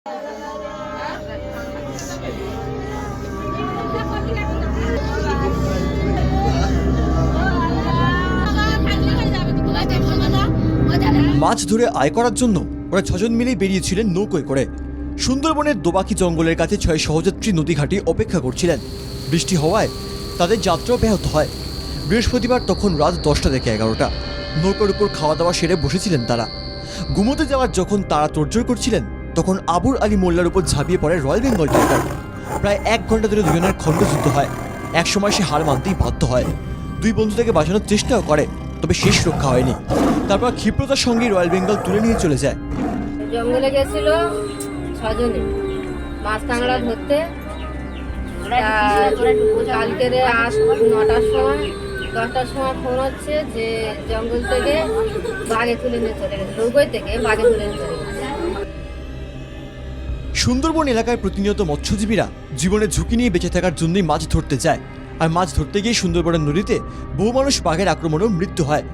মাছ ধরে আয় করার জন্য ওরা 6 জন মিলেই বেরিয়েছিলেন নৌকোয় করে। সুন্দরবনের দোবাকি জঙ্গলের কাছে 6 সহযাত্রী নদী ঘাটে অপেক্ষা করছিলেন। বৃষ্টি হওয়ায় তাদের যাত্রাও ব্যাহত হয়। বৃহস্পতিবার তখন রাত 10টা থেকে 11টা। নৌকার উপর খাওয়া দাওয়া সেরে বসেছিলেন তারা। ঘুমোতে যাওয়ার যখন তারা তোড়জোড় করছিলেন, তখন আবুর আলী মোল্লার উপর ঝাঁপিয়ে পড়ে রয়্যাল বেঙ্গল টাইগার। প্রায় 1 ঘন্টা ধরে দুজনের খণ্ডযুদ্ধ হয়। একসময় সে হার মানতেই বাধ্য হয়। 2 বন্ধু তাকে বাঁচানোর চেষ্টাও করে, তবে শেষ রক্ষা হয়নি। তারপর ক্ষিপ্রতার সঙ্গে রয়্যাল বেঙ্গল তুলে নিয়ে চলে যায়। জঙ্গলে গেছিল 6 জনে মাছ কাঁকড়া ধরতে। কালকে 9টার সময় 10টার সময় ফোন হচ্ছে যে জঙ্গল থেকে বাঘে তুলে নিয়ে চলে গেছে, নৌকোয় থেকে বাঘে তুলে নিয়ে চলে গেছে। সুন্দরবন এলাকায় প্রতিনিয়ত মৎস্যজীবীরা জীবনের ঝুঁকি নিয়ে বেঁচে থাকার জন্যই মাছ ধরতে যায়। আর মাছ ধরতে গিয়ে সুন্দরবনের নদীতে বহু মানুষ বাঘের আক্রমণেও মৃত্যু হয়।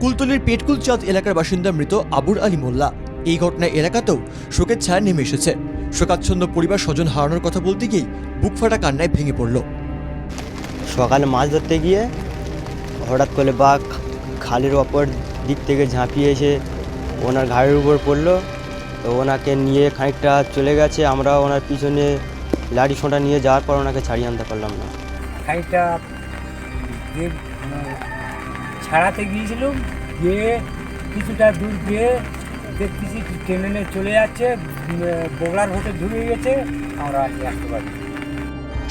কুলতলির পেটকুলচাঁদ এলাকার বাসিন্দা মৃত আবুর আলী মোল্লা। এই ঘটনায় এলাকাতেও শোকের ছায়া নেমে এসেছে। শোকাচ্ছন্ন পরিবার স্বজন হারানোর কথা বলতে গিয়েই বুক ফাটা কান্নায় ভেঙে পড়ল। সকালে মাছ ধরতে গিয়ে হঠাৎ করে বাঘ খালের অপর দিক থেকে ঝাঁপিয়ে এসে ওনার ঘাড়ের উপর পড়লো। তো ওনাকে নিয়ে খানিকটা চলে গেছে। আমরা ওনার পিছনে লাঠি সোঁটা নিয়ে যাওয়ার পর ওনাকে ছাড়িয়ে আনতে পারলাম না। খানিকটা ছাড়াতে গিয়েছিলাম, গিয়ে কিছুটা দূর গিয়ে দেখতেছি ট্রেনে চলে যাচ্ছে, বগলার ভোটে ঢুকে গেছে, আমরা আসতে পারি।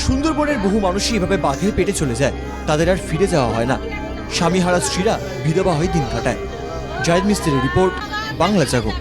সুন্দরবনের বহু মানুষই এভাবে বাঘের পেটে চলে যায়, তাদের আর ফিরে যাওয়া হয় না। স্বামীহারা স্ত্রীরা বিধবা হয়ে দিন কাটায়। জাহিদ মিস্ত্রির রিপোর্ট, বাংলা জাগো।